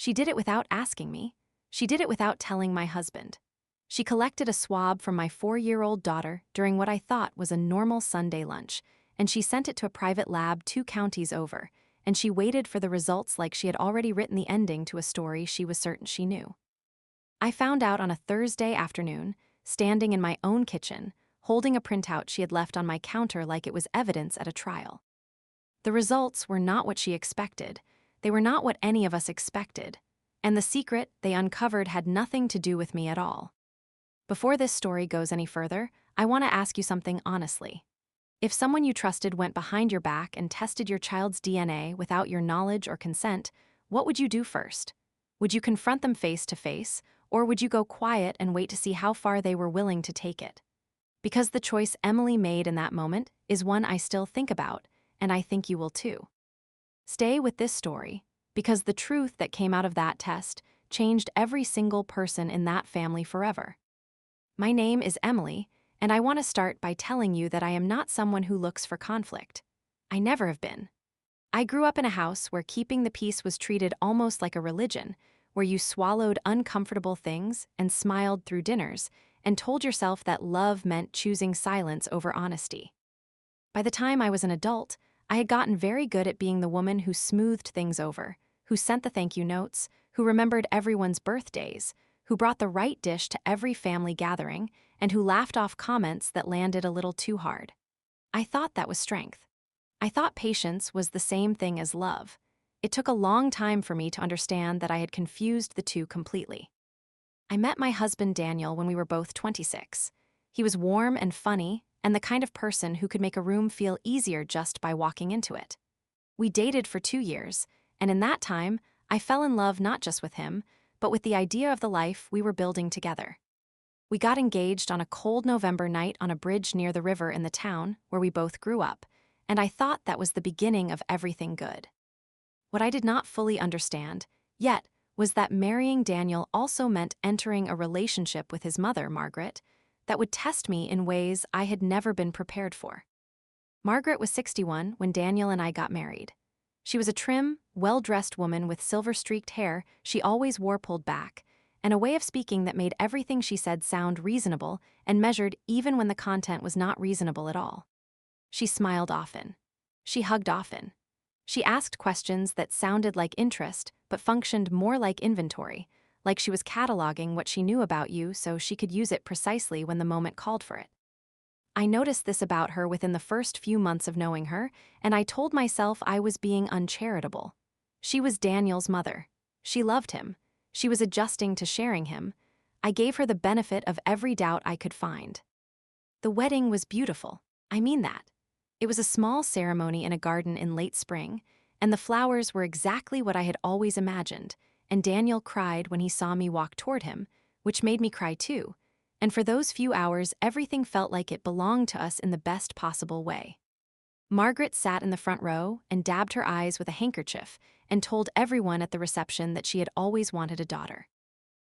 She did it without asking me. She did it without telling my husband. She collected a swab from my 4-year-old daughter during what I thought was a normal Sunday lunch, and she sent it to a private lab 2 counties over, and she waited for the results like she had already written the ending to a story she was certain she knew. I found out on a Thursday afternoon, standing in my own kitchen, holding a printout she had left on my counter like it was evidence at a trial. The results were not what she expected. They were not what any of us expected. And the secret they uncovered had nothing to do with me at all. Before this story goes any further, I want to ask you something honestly. If someone you trusted went behind your back and tested your child's DNA without your knowledge or consent, what would you do first? Would you confront them face to face, or would you go quiet and wait to see how far they were willing to take it? Because the choice Emily made in that moment is one I still think about, and I think you will too. Stay with this story, because the truth that came out of that test changed every single person in that family forever. My name is Emily, and I want to start by telling you that I am not someone who looks for conflict. I never have been. I grew up in a house where keeping the peace was treated almost like a religion, where you swallowed uncomfortable things and smiled through dinners, and told yourself that love meant choosing silence over honesty. By the time I was an adult, I had gotten very good at being the woman who smoothed things over, who sent the thank you notes, who remembered everyone's birthdays, who brought the right dish to every family gathering, and who laughed off comments that landed a little too hard. I thought that was strength. I thought patience was the same thing as love. It took a long time for me to understand that I had confused the two completely. I met my husband Daniel when we were both 26. He was warm and funny, and the kind of person who could make a room feel easier just by walking into it. We dated for 2 years, and in that time, I fell in love not just with him, but with the idea of the life we were building together. We got engaged on a cold November night on a bridge near the river in the town where we both grew up, and I thought that was the beginning of everything good. What I did not fully understand, yet, was that marrying Daniel also meant entering a relationship with his mother, Margaret, that would test me in ways I had never been prepared for. Margaret was 61 when Daniel and I got married. She was a trim, well-dressed woman with silver-streaked hair she always wore pulled back, and a way of speaking that made everything she said sound reasonable and measured even when the content was not reasonable at all. She smiled often. She hugged often. She asked questions that sounded like interest but functioned more like inventory, like she was cataloging what she knew about you so she could use it precisely when the moment called for it. I noticed this about her within the first few months of knowing her, and I told myself I was being uncharitable. She was Daniel's mother. She loved him. She was adjusting to sharing him. I gave her the benefit of every doubt I could find. The wedding was beautiful. I mean that. It was a small ceremony in a garden in late spring, and the flowers were exactly what I had always imagined, and Daniel cried when he saw me walk toward him, which made me cry too, and for those few hours everything felt like it belonged to us in the best possible way. Margaret sat in the front row and dabbed her eyes with a handkerchief and told everyone at the reception that she had always wanted a daughter.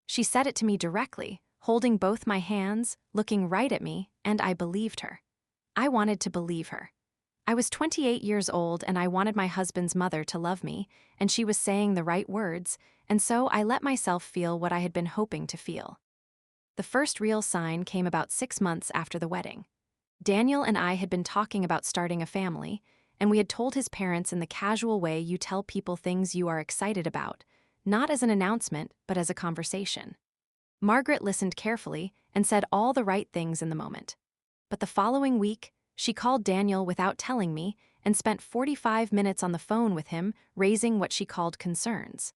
She said it to me directly, holding both my hands, looking right at me, and I believed her. I wanted to believe her. I was 28 years old and I wanted my husband's mother to love me, and she was saying the right words, and so I let myself feel what I had been hoping to feel. The first real sign came about 6 months after the wedding. Daniel and I had been talking about starting a family, and we had told his parents in the casual way you tell people things you are excited about, not as an announcement, but as a conversation. Margaret listened carefully and said all the right things in the moment. But the following week, she called Daniel without telling me and spent 45 minutes on the phone with him, raising what she called concerns.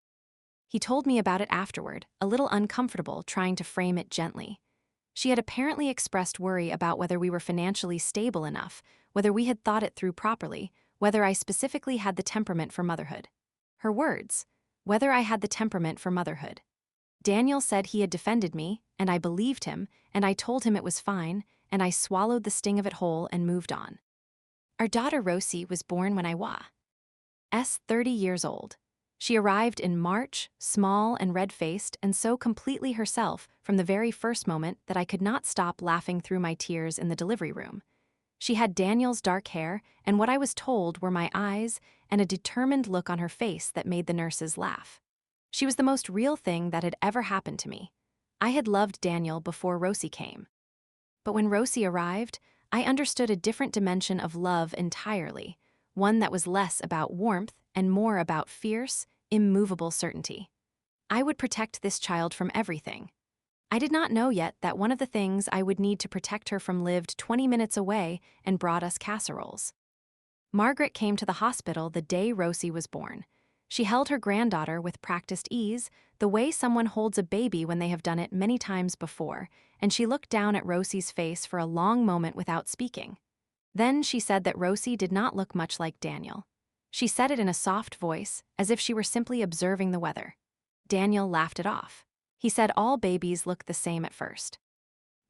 He told me about it afterward, a little uncomfortable, trying to frame it gently. She had apparently expressed worry about whether we were financially stable enough, whether we had thought it through properly, whether I specifically had the temperament for motherhood. Her words, whether I had the temperament for motherhood. Daniel said he had defended me, and I believed him, and I told him it was fine, and I swallowed the sting of it whole and moved on. Our daughter Rosie was born when I was 30 years old. She arrived in March, small and red-faced, and so completely herself from the very first moment that I could not stop laughing through my tears in the delivery room. She had Daniel's dark hair, and what I was told were my eyes, and a determined look on her face that made the nurses laugh. She was the most real thing that had ever happened to me. I had loved Daniel before Rosie came. But when Rosie arrived, I understood a different dimension of love entirely, one that was less about warmth and more about fierce, immovable certainty. I would protect this child from everything. I did not know yet that one of the things I would need to protect her from lived 20 minutes away and brought us casseroles. Margaret came to the hospital the day Rosie was born. She held her granddaughter with practiced ease, the way someone holds a baby when they have done it many times before, and she looked down at Rosie's face for a long moment without speaking. Then she said that Rosie did not look much like Daniel. She said it in a soft voice, as if she were simply observing the weather. Daniel laughed it off. He said all babies look the same at first.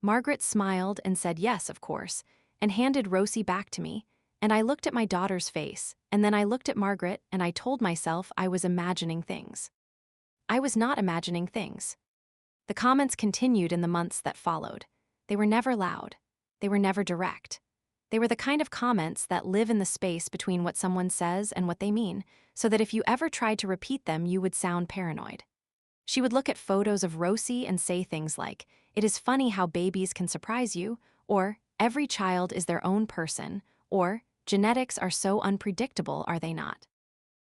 Margaret smiled and said yes, of course, and handed Rosie back to me, and I looked at my daughter's face, and then I looked at Margaret and I told myself I was imagining things. I was not imagining things. The comments continued in the months that followed. They were never loud. They were never direct. They were the kind of comments that live in the space between what someone says and what they mean, so that if you ever tried to repeat them, you would sound paranoid. She would look at photos of Rosie and say things like, "It is funny how babies can surprise you," or "Every child is their own person," or "Genetics are so unpredictable, are they not?"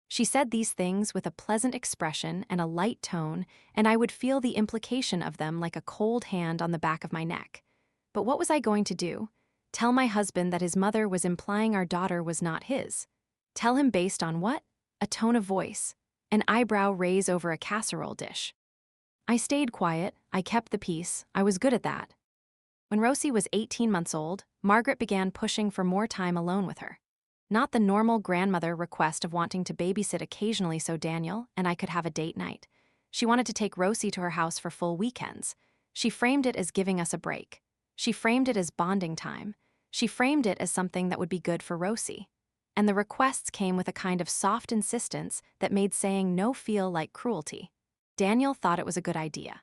She said these things with a pleasant expression and a light tone, and I would feel the implication of them like a cold hand on the back of my neck. But what was I going to do? Tell my husband that his mother was implying our daughter was not his? Tell him based on what? A tone of voice, an eyebrow raise over a casserole dish. I stayed quiet, I kept the peace, I was good at that. When Rosie was 18 months old, Margaret began pushing for more time alone with her. Not the normal grandmother request of wanting to babysit occasionally so Daniel and I could have a date night. She wanted to take Rosie to her house for full weekends. She framed it as giving us a break. She framed it as bonding time. She framed it as something that would be good for Rosie. And the requests came with a kind of soft insistence that made saying no feel like cruelty. Daniel thought it was a good idea.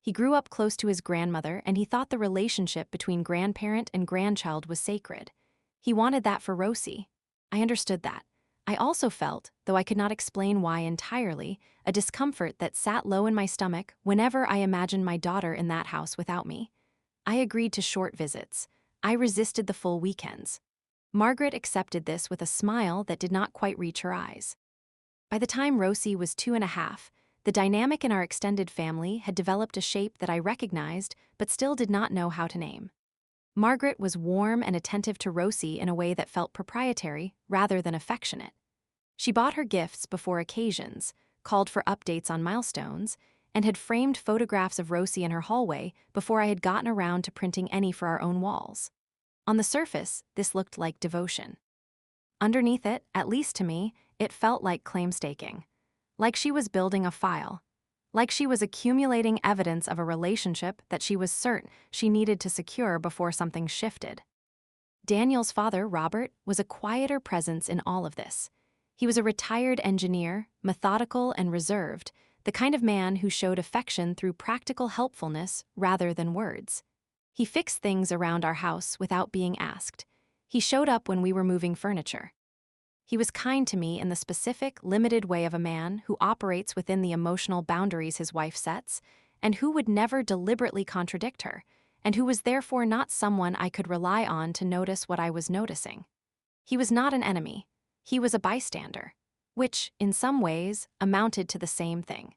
He grew up close to his grandmother and he thought the relationship between grandparent and grandchild was sacred. He wanted that for Rosie. I understood that. I also felt, though I could not explain why entirely, a discomfort that sat low in my stomach whenever I imagined my daughter in that house without me. I agreed to short visits. I resisted the full weekends. Margaret accepted this with a smile that did not quite reach her eyes. By the time Rosie was 2.5, the dynamic in our extended family had developed a shape that I recognized but still did not know how to name. Margaret was warm and attentive to Rosie in a way that felt proprietary rather than affectionate. She bought her gifts before occasions, called for updates on milestones, and had framed photographs of Rosie in her hallway before I had gotten around to printing any for our own walls. On the surface, this looked like devotion. Underneath it, at least to me, it felt like claim staking. Like she was building a file. Like she was accumulating evidence of a relationship that she was certain she needed to secure before something shifted. Daniel's father, Robert, was a quieter presence in all of this. He was a retired engineer, methodical and reserved, the kind of man who showed affection through practical helpfulness rather than words. He fixed things around our house without being asked. He showed up when we were moving furniture. He was kind to me in the specific, limited way of a man who operates within the emotional boundaries his wife sets, and who would never deliberately contradict her, and who was therefore not someone I could rely on to notice what I was noticing. He was not an enemy. He was a bystander, which, in some ways, amounted to the same thing.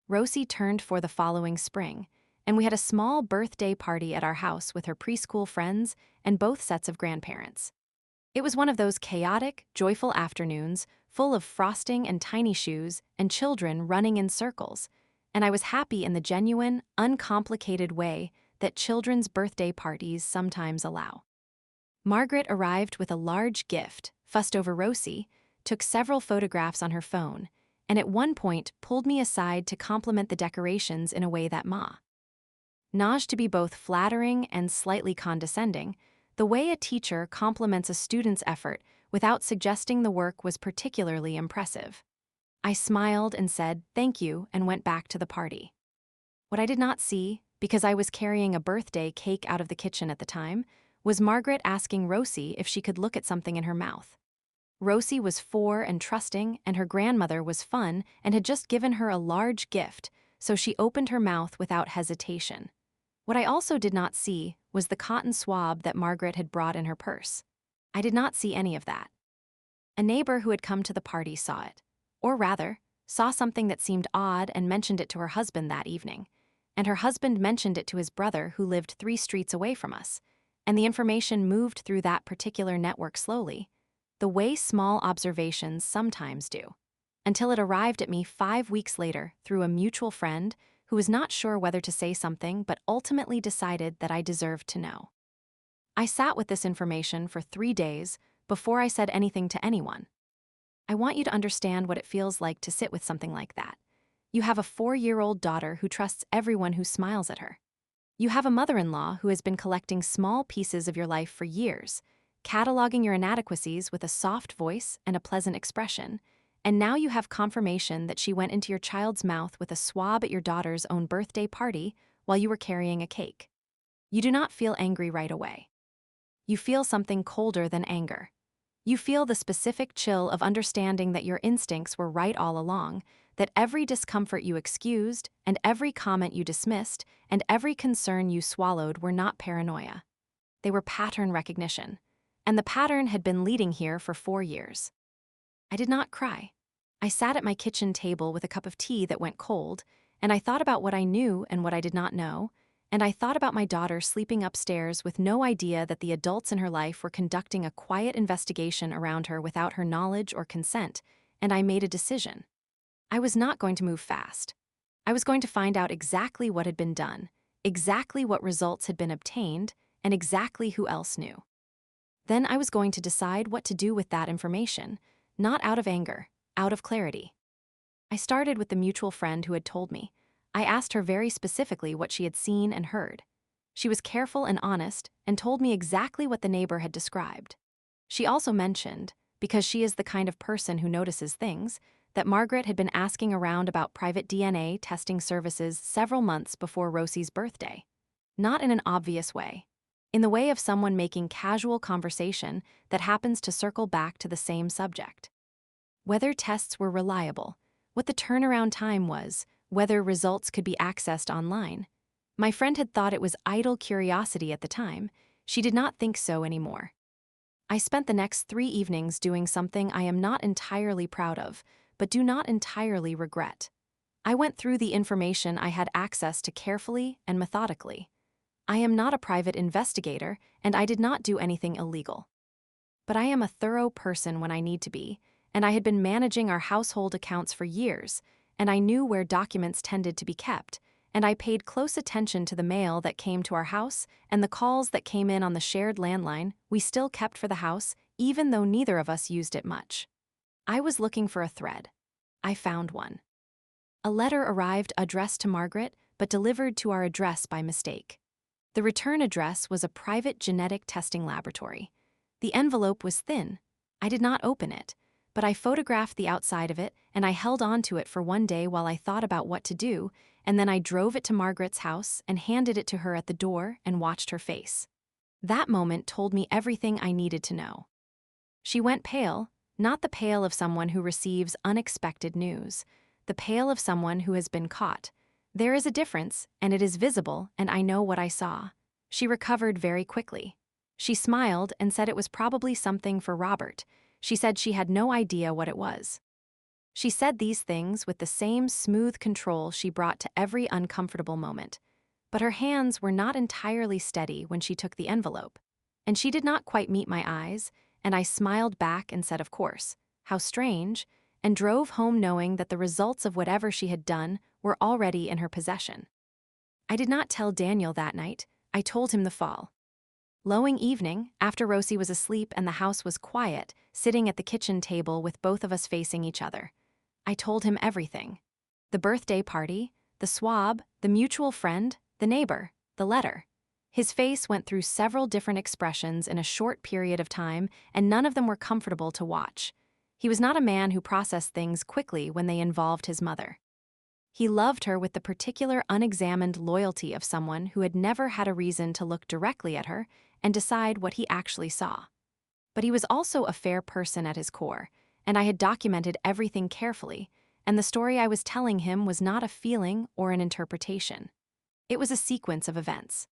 Rosie turned for the following spring, and we had a small birthday party at our house with her preschool friends and both sets of grandparents. It was one of those chaotic, joyful afternoons, full of frosting and tiny shoes and children running in circles, and I was happy in the genuine, uncomplicated way that children's birthday parties sometimes allow. Margaret arrived with a large gift, fussed over Rosie, took several photographs on her phone, and at one point pulled me aside to compliment the decorations in a way that managed to be both flattering and slightly condescending. The way a teacher compliments a student's effort without suggesting the work was particularly impressive. I smiled and said thank you and went back to the party. What I did not see, because I was carrying a birthday cake out of the kitchen at the time, was Margaret asking Rosie if she could look at something in her mouth. Rosie was 4 and trusting, and her grandmother was fun and had just given her a large gift, so she opened her mouth without hesitation. What I also did not see was the cotton swab that Margaret had brought in her purse. I did not see any of that. A neighbor who had come to the party saw it. Or rather, saw something that seemed odd and mentioned it to her husband that evening. And her husband mentioned it to his brother who lived 3 streets away from us. And the information moved through that particular network slowly, the way small observations sometimes do, until it arrived at me 5 weeks later through a mutual friend who was not sure whether to say something but ultimately decided that I deserved to know. I sat with this information for 3 days before I said anything to anyone. I want you to understand what it feels like to sit with something like that. You have a 4-year-old daughter who trusts everyone who smiles at her. You have a mother-in-law who has been collecting small pieces of your life for years, cataloging your inadequacies with a soft voice and a pleasant expression, and now you have confirmation that she went into your child's mouth with a swab at your daughter's own birthday party while you were carrying a cake. You do not feel angry right away. You feel something colder than anger. You feel the specific chill of understanding that your instincts were right all along, that every discomfort you excused, and every comment you dismissed, and every concern you swallowed were not paranoia. They were pattern recognition, and the pattern had been leading here for 4 years. I did not cry. I sat at my kitchen table with a cup of tea that went cold, and I thought about what I knew and what I did not know, and I thought about my daughter sleeping upstairs with no idea that the adults in her life were conducting a quiet investigation around her without her knowledge or consent, and I made a decision. I was not going to move fast. I was going to find out exactly what had been done, exactly what results had been obtained, and exactly who else knew. Then I was going to decide what to do with that information, not out of anger, out of clarity. I started with the mutual friend who had told me. I asked her very specifically what she had seen and heard. She was careful and honest and told me exactly what the neighbor had described. She also mentioned, because she is the kind of person who notices things, that Margaret had been asking around about private DNA testing services several months before Rosie's birthday. Not in an obvious way. In the way of someone making casual conversation that happens to circle back to the same subject. Whether tests were reliable, what the turnaround time was, whether results could be accessed online. My friend had thought it was idle curiosity at the time. She did not think so anymore. I spent the next 3 evenings doing something I am not entirely proud of, but do not entirely regret. I went through the information I had access to carefully and methodically. I am not a private investigator, and I did not do anything illegal. But I am a thorough person when I need to be, and I had been managing our household accounts for years, and I knew where documents tended to be kept, and I paid close attention to the mail that came to our house and the calls that came in on the shared landline we still kept for the house, even though neither of us used it much. I was looking for a thread. I found one. A letter arrived addressed to Margaret, but delivered to our address by mistake. The return address was a private genetic testing laboratory. The envelope was thin. I did not open it, but I photographed the outside of it and I held on to it for one day while I thought about what to do, and then I drove it to Margaret's house and handed it to her at the door and watched her face. That moment told me everything I needed to know. She went pale, not the pale of someone who receives unexpected news, the pale of someone who has been caught. There is a difference, and it is visible, and I know what I saw. She recovered very quickly. She smiled and said it was probably something for Robert. She said she had no idea what it was. She said these things with the same smooth control she brought to every uncomfortable moment. But her hands were not entirely steady when she took the envelope. And she did not quite meet my eyes, and I smiled back and said, of course, how strange, and drove home knowing that the results of whatever she had done were already in her possession. I did not tell Daniel that night. I told him the fall. Lowing evening, after Rosie was asleep and the house was quiet, sitting at the kitchen table with both of us facing each other. I told him everything. The birthday party, the swab, the mutual friend, the neighbor, the letter. His face went through several different expressions in a short period of time, and none of them were comfortable to watch. He was not a man who processed things quickly when they involved his mother. He loved her with the particular unexamined loyalty of someone who had never had a reason to look directly at her and decide what he actually saw. But he was also a fair person at his core, and I had documented everything carefully, and the story I was telling him was not a feeling or an interpretation. It was a sequence of events.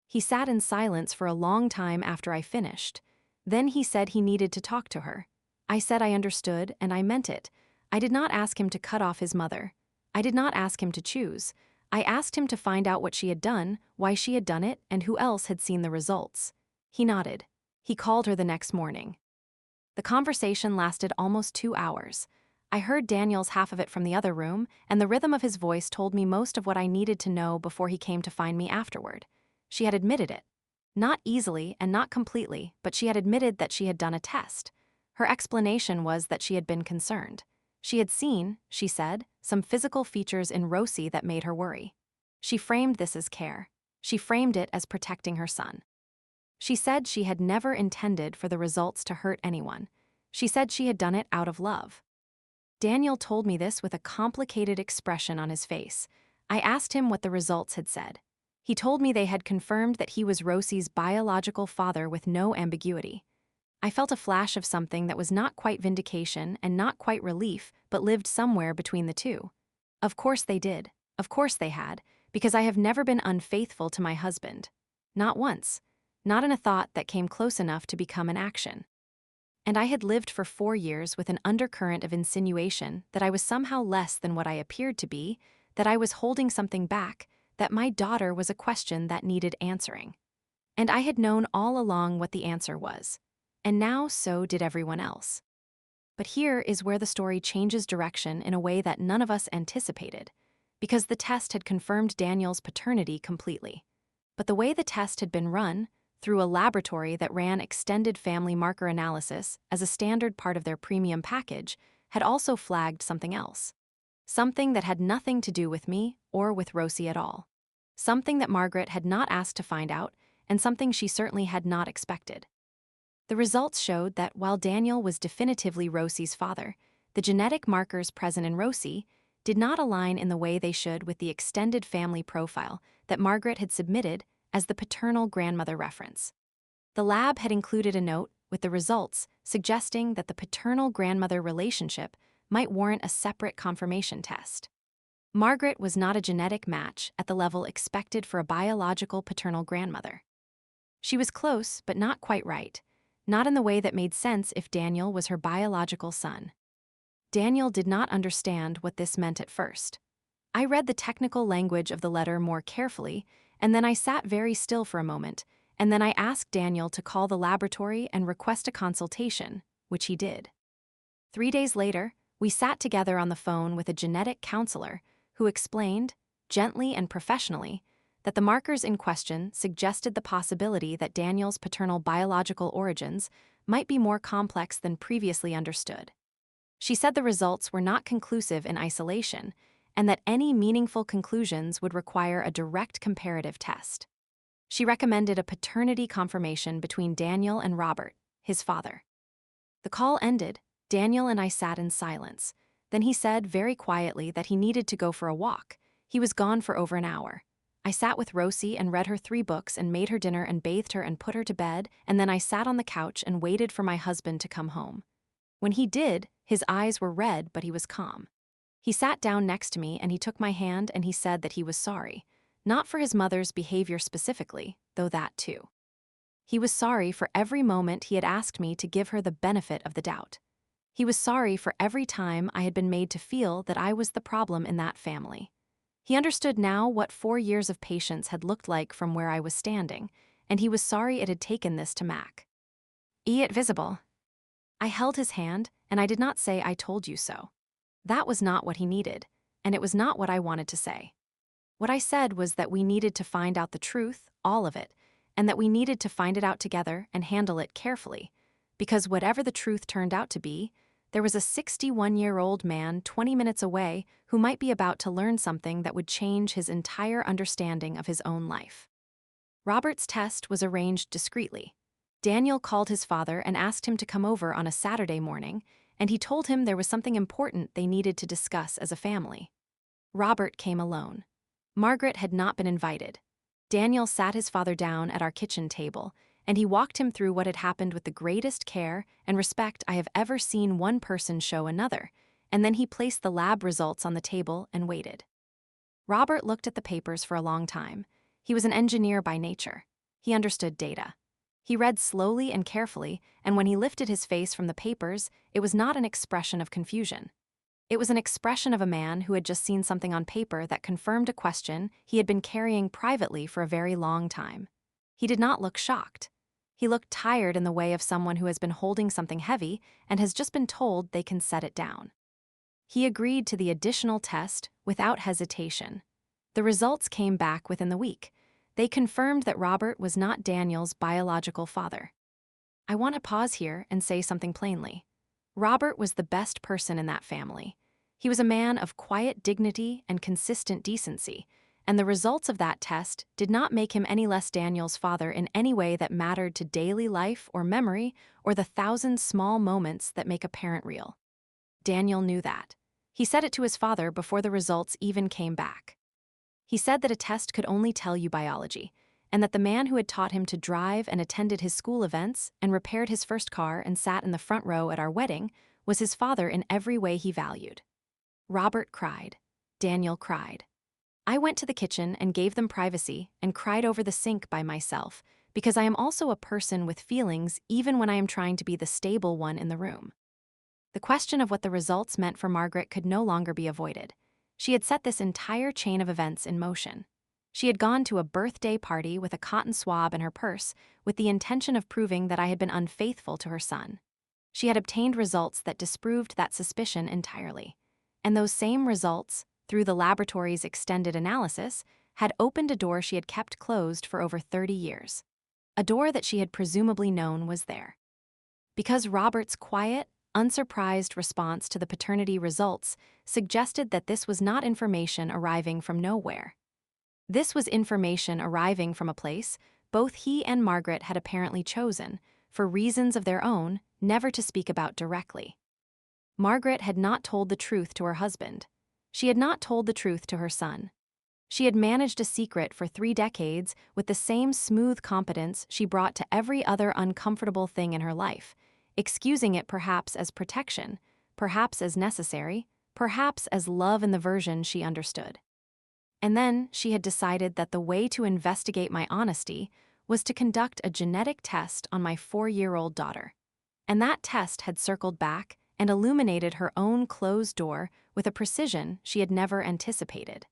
He sat in silence for a long time after I finished. Then he said he needed to talk to her. I said I understood, and I meant it. I did not ask him to cut off his mother. I did not ask him to choose. I asked him to find out what she had done, why she had done it, and who else had seen the results. He nodded. He called her the next morning. The conversation lasted almost 2 hours. I heard Daniel's half of it from the other room, and the rhythm of his voice told me most of what I needed to know before he came to find me afterward. She had admitted it. Not easily and not completely, but she had admitted that she had done a test. Her explanation was that she had been concerned. She had seen, she said, some physical features in Rosie that made her worry. She framed this as care. She framed it as protecting her son. She said she had never intended for the results to hurt anyone. She said she had done it out of love. Daniel told me this with a complicated expression on his face. I asked him what the results had said. He told me they had confirmed that he was Rosie's biological father with no ambiguity. I felt a flash of something that was not quite vindication and not quite relief, but lived somewhere between the two. Of course they did. Of course they had, because I have never been unfaithful to my husband. Not once. Not in a thought that came close enough to become an action. And I had lived for 4 years with an undercurrent of insinuation that I was somehow less than what I appeared to be, that I was holding something back, that my daughter was a question that needed answering. And I had known all along what the answer was. And now so did everyone else. But here is where the story changes direction in a way that none of us anticipated, because the test had confirmed Daniel's paternity completely. But the way the test had been run, through a laboratory that ran extended family marker analysis as a standard part of their premium package, had also flagged something else. Something that had nothing to do with me or with Rosie at all. Something that Margaret had not asked to find out, and something she certainly had not expected. The results showed that while Daniel was definitively Rosie's father, the genetic markers present in Rosie did not align in the way they should with the extended family profile that Margaret had submitted as the paternal grandmother reference. The lab had included a note with the results suggesting that the paternal grandmother relationship might warrant a separate confirmation test. Margaret was not a genetic match at the level expected for a biological paternal grandmother. She was close, but not quite right, not in the way that made sense if Daniel was her biological son. Daniel did not understand what this meant at first. I read the technical language of the letter more carefully, and then I sat very still for a moment, and then I asked Daniel to call the laboratory and request a consultation, which he did. 3 days later, we sat together on the phone with a genetic counselor who explained, gently and professionally, that the markers in question suggested the possibility that Daniel's paternal biological origins might be more complex than previously understood. She said the results were not conclusive in isolation, and that any meaningful conclusions would require a direct comparative test. She recommended a paternity confirmation between Daniel and Robert, his father. The call ended. Daniel and I sat in silence. Then he said very quietly that he needed to go for a walk. He was gone for over an hour. I sat with Rosie and read her 3 books and made her dinner and bathed her and put her to bed, and then I sat on the couch and waited for my husband to come home. When he did, his eyes were red, but he was calm. He sat down next to me and he took my hand and he said that he was sorry, not for his mother's behavior specifically, though that too. He was sorry for every moment he had asked me to give her the benefit of the doubt. He was sorry for every time I had been made to feel that I was the problem in that family. He understood now what 4 years of patience had looked like from where I was standing, and he was sorry it had taken this to Mac. It visible. I held his hand, and I did not say I told you so. That was not what he needed, and it was not what I wanted to say. What I said was that we needed to find out the truth, all of it, and that we needed to find it out together and handle it carefully, because whatever the truth turned out to be, there was a 61-year-old man 20 minutes away who might be about to learn something that would change his entire understanding of his own life. Robert's test was arranged discreetly. Daniel called his father and asked him to come over on a Saturday morning, and he told him there was something important they needed to discuss as a family. Robert came alone. Margaret had not been invited. Daniel sat his father down at our kitchen table, and he walked him through what had happened with the greatest care and respect I have ever seen one person show another, and then he placed the lab results on the table and waited. Robert looked at the papers for a long time. He was an engineer by nature. He understood data. He read slowly and carefully, and when he lifted his face from the papers, it was not an expression of confusion. It was an expression of a man who had just seen something on paper that confirmed a question he had been carrying privately for a very long time. He did not look shocked. He looked tired in the way of someone who has been holding something heavy and has just been told they can set it down. He agreed to the additional test without hesitation. The results came back within the week. They confirmed that Robert was not Daniel's biological father. I want to pause here and say something plainly. Robert was the best person in that family. He was a man of quiet dignity and consistent decency, and the results of that test did not make him any less Daniel's father in any way that mattered to daily life or memory or the thousand small moments that make a parent real. Daniel knew that. He said it to his father before the results even came back. He said that a test could only tell you biology, and that the man who had taught him to drive and attended his school events and repaired his first car and sat in the front row at our wedding was his father in every way he valued. Robert cried. Daniel cried. I went to the kitchen and gave them privacy and cried over the sink by myself because I am also a person with feelings even when I am trying to be the stable one in the room. The question of what the results meant for Margaret could no longer be avoided. She had set this entire chain of events in motion. She had gone to a birthday party with a cotton swab in her purse with the intention of proving that I had been unfaithful to her son. She had obtained results that disproved that suspicion entirely. And those same results, through the laboratory's extended analysis, had opened a door she had kept closed for over 30 years. A door that she had presumably known was there. Because Robert's quiet, unsurprised response to the paternity results suggested that this was not information arriving from nowhere. This was information arriving from a place both he and Margaret had apparently chosen, for reasons of their own, never to speak about directly. Margaret had not told the truth to her husband. She had not told the truth to her son. She had managed a secret for 3 decades with the same smooth competence she brought to every other uncomfortable thing in her life, excusing it perhaps as protection, perhaps as necessary, perhaps as love in the version she understood. And then she had decided that the way to investigate my honesty was to conduct a genetic test on my 4-year-old daughter. And that test had circled back and illuminated her own closed door with a precision she had never anticipated.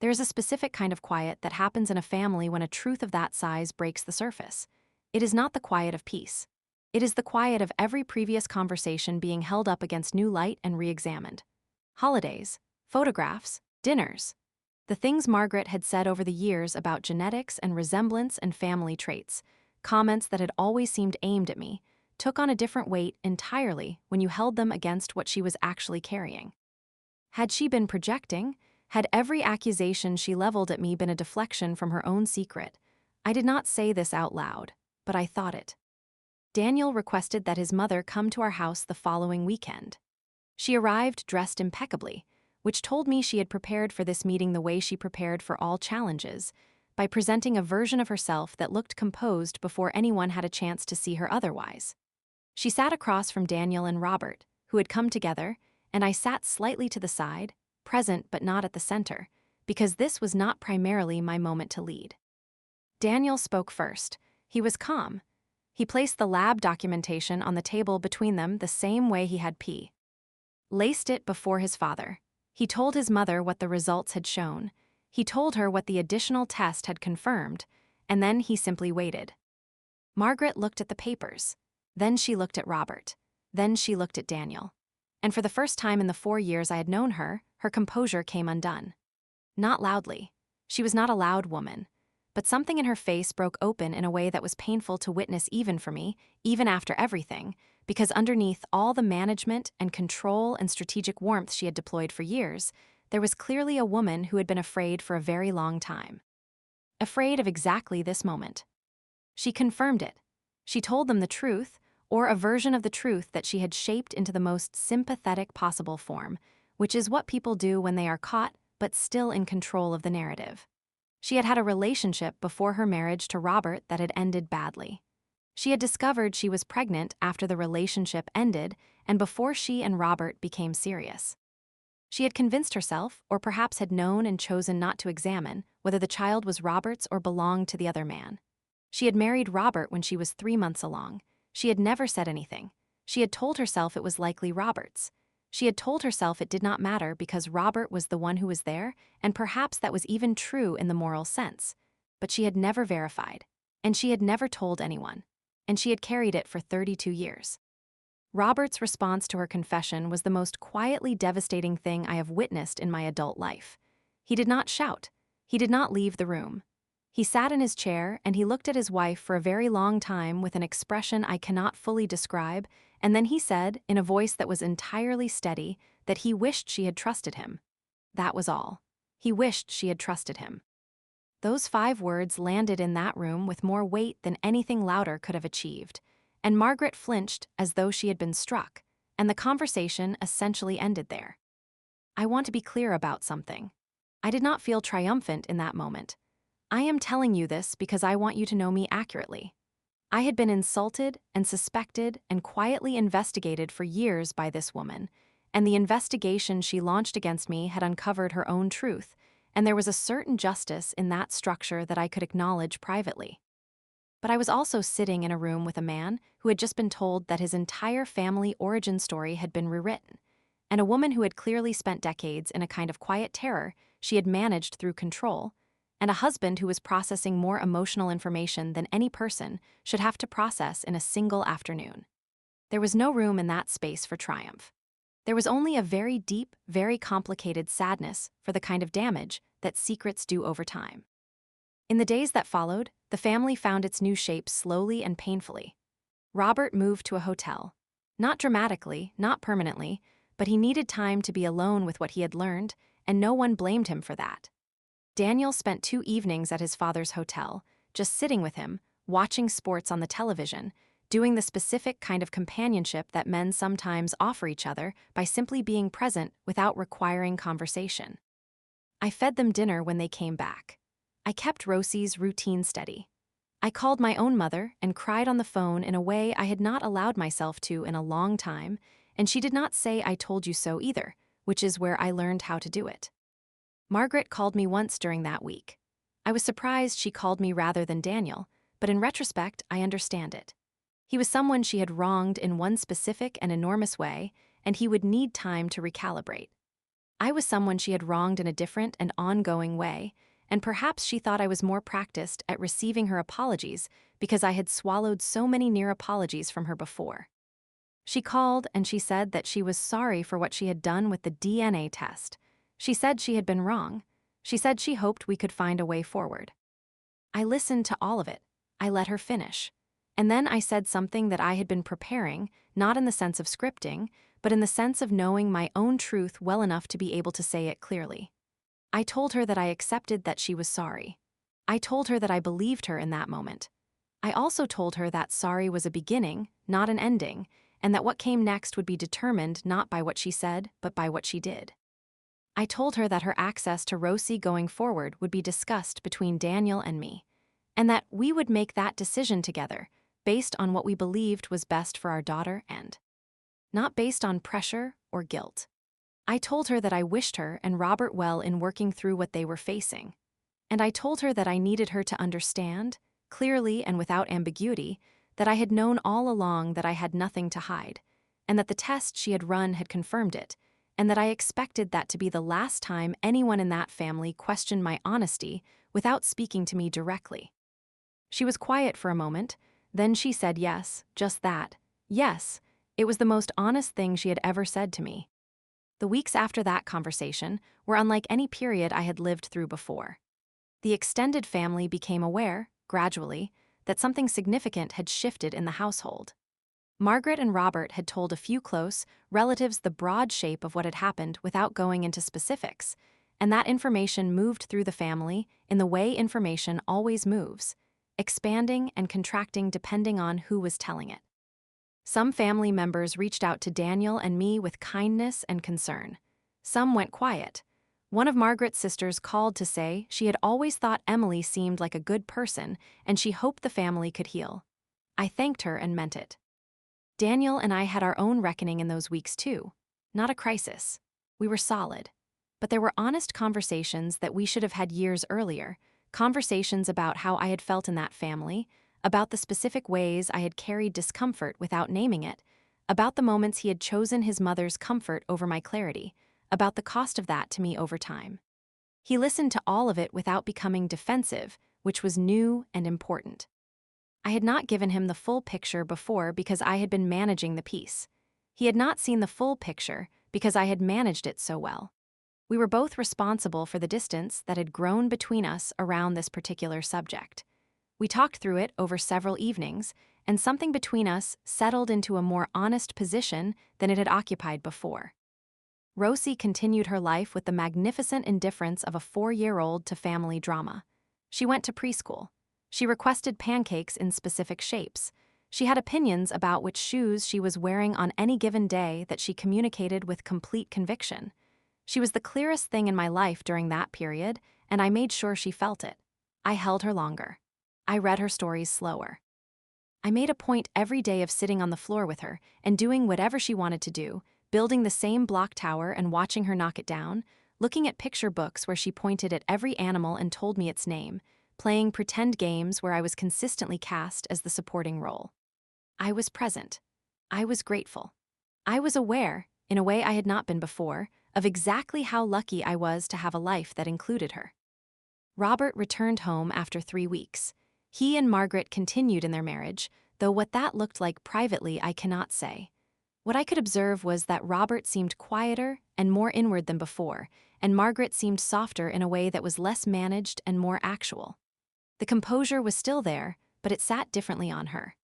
There is a specific kind of quiet that happens in a family when a truth of that size breaks the surface. It is not the quiet of peace. It is the quiet of every previous conversation being held up against new light and re-examined. Holidays, photographs, dinners. The things Margaret had said over the years about genetics and resemblance and family traits, comments that had always seemed aimed at me, took on a different weight entirely when you held them against what she was actually carrying. Had she been projecting? Had every accusation she leveled at me been a deflection from her own secret? I did not say this out loud, but I thought it. Daniel requested that his mother come to our house the following weekend. She arrived dressed impeccably, which told me she had prepared for this meeting the way she prepared for all challenges, by presenting a version of herself that looked composed before anyone had a chance to see her otherwise. She sat across from Daniel and Robert, who had come together, and I sat slightly to the side, present but not at the center, because this was not primarily my moment to lead. Daniel spoke first. He was calm. He placed the lab documentation on the table between them the same way he had laced it before his father. He told his mother what the results had shown. He told her what the additional test had confirmed, and then he simply waited. Margaret looked at the papers. Then she looked at Robert. Then she looked at Daniel. And for the first time in the 4 years I had known her, her composure came undone. Not loudly. She was not a loud woman. But something in her face broke open in a way that was painful to witness even for me, even after everything, because underneath all the management and control and strategic warmth she had deployed for years, there was clearly a woman who had been afraid for a very long time. Afraid of exactly this moment. She confirmed it. She told them the truth, or a version of the truth that she had shaped into the most sympathetic possible form, which is what people do when they are caught but still in control of the narrative. She had had a relationship before her marriage to Robert that had ended badly. She had discovered she was pregnant after the relationship ended and before she and Robert became serious. She had convinced herself, or perhaps had known and chosen not to examine, whether the child was Robert's or belonged to the other man. She had married Robert when she was 3 months along. She had never said anything. She had told herself it was likely Robert's. She had told herself it did not matter because Robert was the one who was there, and perhaps that was even true in the moral sense. But she had never verified. And she had never told anyone. And she had carried it for 32 years. Robert's response to her confession was the most quietly devastating thing I have witnessed in my adult life. He did not shout. He did not leave the room. He sat in his chair and he looked at his wife for a very long time with an expression I cannot fully describe, and then he said, in a voice that was entirely steady, that he wished she had trusted him. That was all. He wished she had trusted him. Those 5 words landed in that room with more weight than anything louder could have achieved, and Margaret flinched as though she had been struck, and the conversation essentially ended there. I want to be clear about something. I did not feel triumphant in that moment. I am telling you this because I want you to know me accurately. I had been insulted and suspected and quietly investigated for years by this woman, and the investigation she launched against me had uncovered her own truth, and there was a certain justice in that structure that I could acknowledge privately. But I was also sitting in a room with a man who had just been told that his entire family origin story had been rewritten, and a woman who had clearly spent decades in a kind of quiet terror she had managed through control, and a husband who was processing more emotional information than any person should have to process in a single afternoon. There was no room in that space for triumph. There was only a very deep, very complicated sadness for the kind of damage that secrets do over time. In the days that followed, the family found its new shape slowly and painfully. Robert moved to a hotel. Not dramatically, not permanently, but he needed time to be alone with what he had learned, and no one blamed him for that. Daniel spent 2 evenings at his father's hotel, just sitting with him, watching sports on the television, doing the specific kind of companionship that men sometimes offer each other by simply being present without requiring conversation. I fed them dinner when they came back. I kept Rosie's routine steady. I called my own mother and cried on the phone in a way I had not allowed myself to in a long time, and she did not say I told you so either, which is where I learned how to do it. Margaret called me once during that week. I was surprised she called me rather than Daniel, but in retrospect, I understand it. He was someone she had wronged in one specific and enormous way, and he would need time to recalibrate. I was someone she had wronged in a different and ongoing way, and perhaps she thought I was more practiced at receiving her apologies because I had swallowed so many near apologies from her before. She called and she said that she was sorry for what she had done with the DNA test. She said she had been wrong. She said she hoped we could find a way forward. I listened to all of it. I let her finish. And then I said something that I had been preparing, not in the sense of scripting, but in the sense of knowing my own truth well enough to be able to say it clearly. I told her that I accepted that she was sorry. I told her that I believed her in that moment. I also told her that sorry was a beginning, not an ending, and that what came next would be determined not by what she said, but by what she did. I told her that her access to Rosie going forward would be discussed between Daniel and me, and that we would make that decision together, based on what we believed was best for our daughter and not based on pressure or guilt. I told her that I wished her and Robert well in working through what they were facing, and I told her that I needed her to understand, clearly and without ambiguity, that I had known all along that I had nothing to hide, and that the test she had run had confirmed it, and that I expected that to be the last time anyone in that family questioned my honesty without speaking to me directly. She was quiet for a moment, then she said yes, just that. Yes, it was the most honest thing she had ever said to me. The weeks after that conversation were unlike any period I had lived through before. The extended family became aware, gradually, that something significant had shifted in the household. Margaret and Robert had told a few close relatives the broad shape of what had happened without going into specifics, and that information moved through the family in the way information always moves, expanding and contracting depending on who was telling it. Some family members reached out to Daniel and me with kindness and concern. Some went quiet. One of Margaret's sisters called to say she had always thought Emily seemed like a good person and she hoped the family could heal. I thanked her and meant it. Daniel and I had our own reckoning in those weeks too. Not a crisis. We were solid. But there were honest conversations that we should have had years earlier, conversations about how I had felt in that family, about the specific ways I had carried discomfort without naming it, about the moments he had chosen his mother's comfort over my clarity, about the cost of that to me over time. He listened to all of it without becoming defensive, which was new and important. I had not given him the full picture before because I had been managing the piece. He had not seen the full picture because I had managed it so well. We were both responsible for the distance that had grown between us around this particular subject. We talked through it over several evenings, and something between us settled into a more honest position than it had occupied before. Rosie continued her life with the magnificent indifference of a 4-year-old to family drama. She went to preschool. She requested pancakes in specific shapes. She had opinions about which shoes she was wearing on any given day that she communicated with complete conviction. She was the clearest thing in my life during that period, and I made sure she felt it. I held her longer. I read her stories slower. I made a point every day of sitting on the floor with her and doing whatever she wanted to do, building the same block tower and watching her knock it down, looking at picture books where she pointed at every animal and told me its name, playing pretend games where I was consistently cast as the supporting role. I was present. I was grateful. I was aware, in a way I had not been before, of exactly how lucky I was to have a life that included her. Robert returned home after 3 weeks. He and Margaret continued in their marriage, though what that looked like privately I cannot say. What I could observe was that Robert seemed quieter and more inward than before, and Margaret seemed softer in a way that was less managed and more actual. The composure was still there, but it sat differently on her.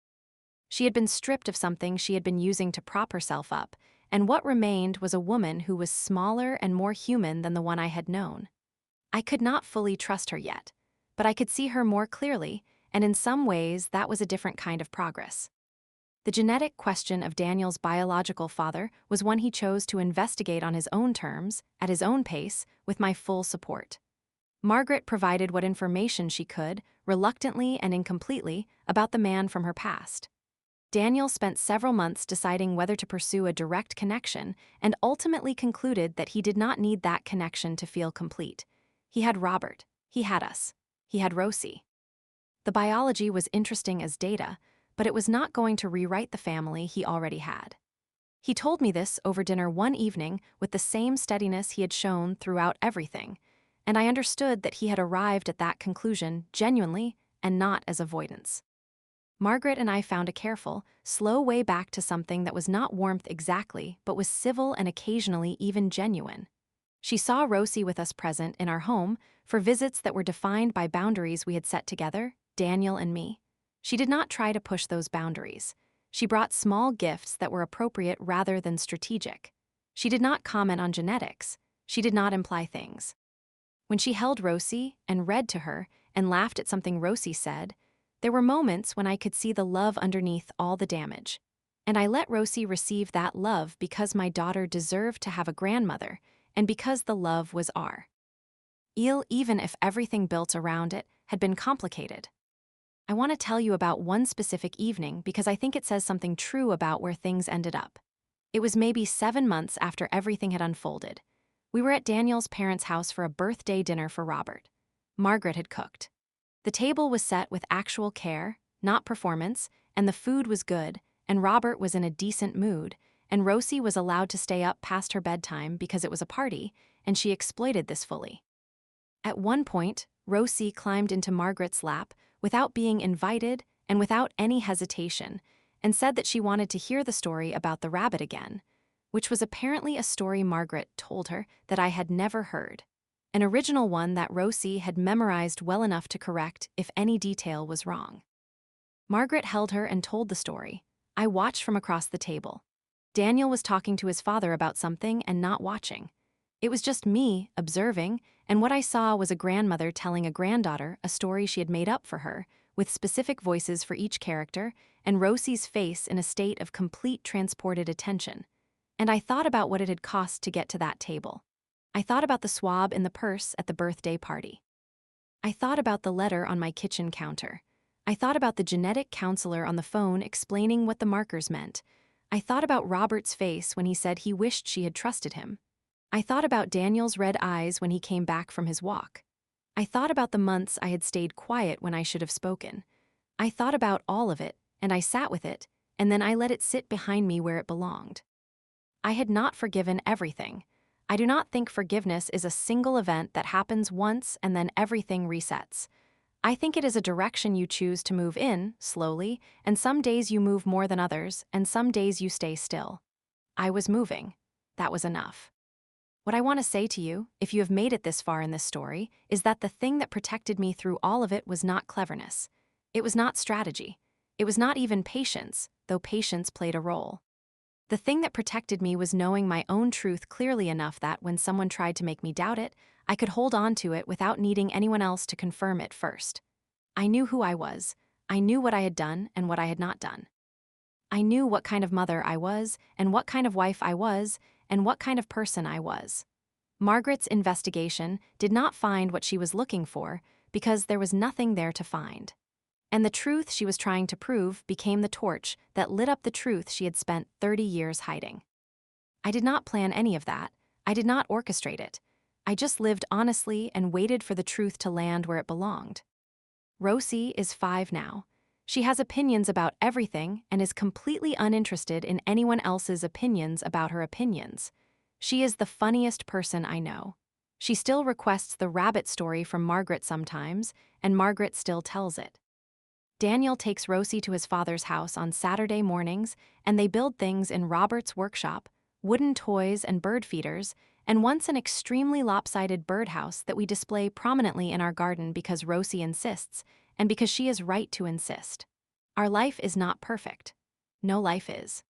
She had been stripped of something she had been using to prop herself up, and what remained was a woman who was smaller and more human than the one I had known. I could not fully trust her yet, but I could see her more clearly, and in some ways that was a different kind of progress. The genetic question of Daniel's biological father was one he chose to investigate on his own terms, at his own pace, with my full support. Margaret provided what information she could, reluctantly and incompletely, about the man from her past. Daniel spent several months deciding whether to pursue a direct connection and ultimately concluded that he did not need that connection to feel complete. He had Robert. He had us. He had Rosie. The biology was interesting as data, but it was not going to rewrite the family he already had. He told me this over dinner one evening with the same steadiness he had shown throughout everything, and I understood that he had arrived at that conclusion genuinely and not as avoidance. Margaret and I found a careful, slow way back to something that was not warmth exactly, but was civil and occasionally even genuine. She saw Rosie with us present in our home for visits that were defined by boundaries we had set together, Daniel and me. She did not try to push those boundaries. She brought small gifts that were appropriate rather than strategic. She did not comment on genetics. She did not imply things. When she held Rosie and read to her and laughed at something Rosie said, there were moments when I could see the love underneath all the damage. And I let Rosie receive that love because my daughter deserved to have a grandmother and because the love was even if everything built around it had been complicated. I want to tell you about one specific evening because I think it says something true about where things ended up. It was maybe 7 months after everything had unfolded. We were at Daniel's parents' house for a birthday dinner for Robert. Margaret had cooked. The table was set with actual care, not performance, and the food was good, and Robert was in a decent mood, and Rosie was allowed to stay up past her bedtime because it was a party, and she exploited this fully. At one point, Rosie climbed into Margaret's lap without being invited and without any hesitation, and said that she wanted to hear the story about the rabbit again, which was apparently a story Margaret told her that I had never heard. An original one that Rosie had memorized well enough to correct if any detail was wrong. Margaret held her and told the story. I watched from across the table. Daniel was talking to his father about something and not watching. It was just me, observing, and what I saw was a grandmother telling a granddaughter a story she had made up for her, with specific voices for each character, and Rosie's face in a state of complete transported attention. And I thought about what it had cost to get to that table. I thought about the swab in the purse at the birthday party. I thought about the letter on my kitchen counter. I thought about the genetic counselor on the phone explaining what the markers meant. I thought about Robert's face when he said he wished she had trusted him. I thought about Daniel's red eyes when he came back from his walk. I thought about the months I had stayed quiet when I should have spoken. I thought about all of it, and I sat with it, and then I let it sit behind me where it belonged. I had not forgiven everything. I do not think forgiveness is a single event that happens once and then everything resets. I think it is a direction you choose to move in, slowly, and some days you move more than others, and some days you stay still. I was moving. That was enough. What I want to say to you, if you have made it this far in this story, is that the thing that protected me through all of it was not cleverness. It was not strategy. It was not even patience, though patience played a role. The thing that protected me was knowing my own truth clearly enough that when someone tried to make me doubt it, I could hold on to it without needing anyone else to confirm it first. I knew who I was. I knew what I had done and what I had not done. I knew what kind of mother I was, and what kind of wife I was, and what kind of person I was. Margaret's investigation did not find what she was looking for because there was nothing there to find. And the truth she was trying to prove became the torch that lit up the truth she had spent 30 years hiding. I did not plan any of that. I did not orchestrate it. I just lived honestly and waited for the truth to land where it belonged. Rosie is 5 now. She has opinions about everything and is completely uninterested in anyone else's opinions about her opinions. She is the funniest person I know. She still requests the rabbit story from Margaret sometimes, and Margaret still tells it. Daniel takes Rosie to his father's house on Saturday mornings, and they build things in Robert's workshop, wooden toys and bird feeders, and once an extremely lopsided birdhouse that we display prominently in our garden because Rosie insists, and because she is right to insist. Our life is not perfect. No life is.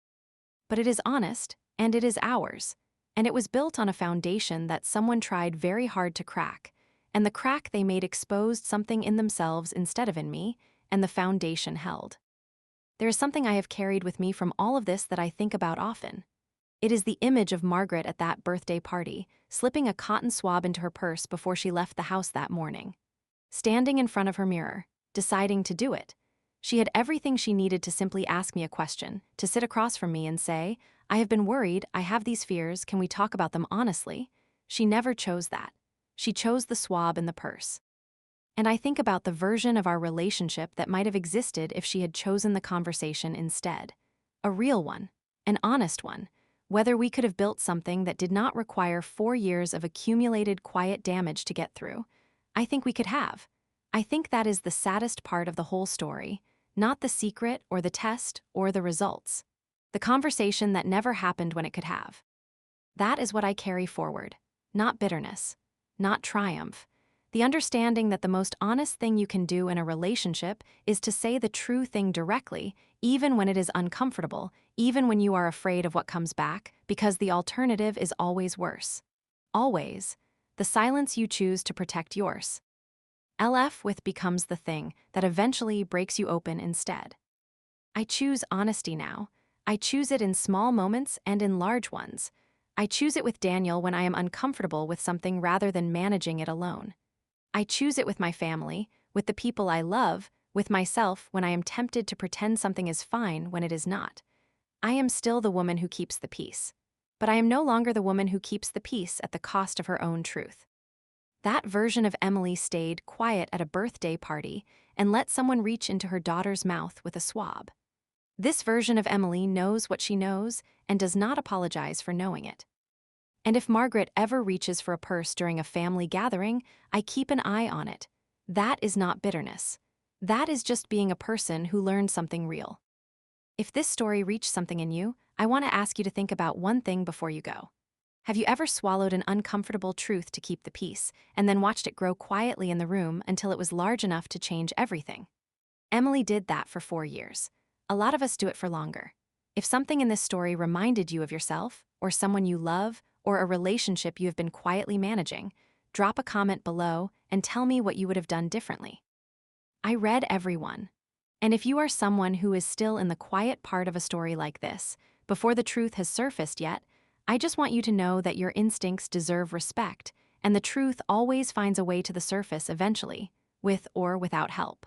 But it is honest, and it is ours. And it was built on a foundation that someone tried very hard to crack, and the crack they made exposed something in themselves instead of in me, and the foundation held. There is something I have carried with me from all of this that I think about often. It is the image of Margaret at that birthday party, slipping a cotton swab into her purse before she left the house that morning. Standing in front of her mirror, deciding to do it. She had everything she needed to simply ask me a question, to sit across from me and say, "I have been worried, I have these fears, can we talk about them honestly?" She never chose that. She chose the swab in the purse. And I think about the version of our relationship that might have existed if she had chosen the conversation instead. A real one, an honest one, whether we could have built something that did not require 4 years of accumulated quiet damage to get through. I think we could have. I think that is the saddest part of the whole story, not the secret or the test or the results. The conversation that never happened when it could have. That is what I carry forward, not bitterness, not triumph. The understanding that the most honest thing you can do in a relationship is to say the true thing directly, even when it is uncomfortable, even when you are afraid of what comes back, because the alternative is always worse. Always. The silence you choose to protect yours. LF with becomes the thing that eventually breaks you open instead. I choose honesty now. I choose it in small moments and in large ones. I choose it with Daniel when I am uncomfortable with something rather than managing it alone. I choose it with my family, with the people I love, with myself when I am tempted to pretend something is fine when it is not. I am still the woman who keeps the peace. But I am no longer the woman who keeps the peace at the cost of her own truth. That version of Emily stayed quiet at a birthday party and let someone reach into her daughter's mouth with a swab. This version of Emily knows what she knows and does not apologize for knowing it. And if Margaret ever reaches for a purse during a family gathering, I keep an eye on it. That is not bitterness. That is just being a person who learned something real. If this story reached something in you, I want to ask you to think about one thing before you go. Have you ever swallowed an uncomfortable truth to keep the peace, and then watched it grow quietly in the room until it was large enough to change everything? Emily did that for 4 years. A lot of us do it for longer. If something in this story reminded you of yourself, or someone you love, or a relationship you have been quietly managing, drop a comment below and tell me what you would have done differently. I read every one. And if you are someone who is still in the quiet part of a story like this, before the truth has surfaced yet, I just want you to know that your instincts deserve respect, and the truth always finds a way to the surface eventually, with or without help.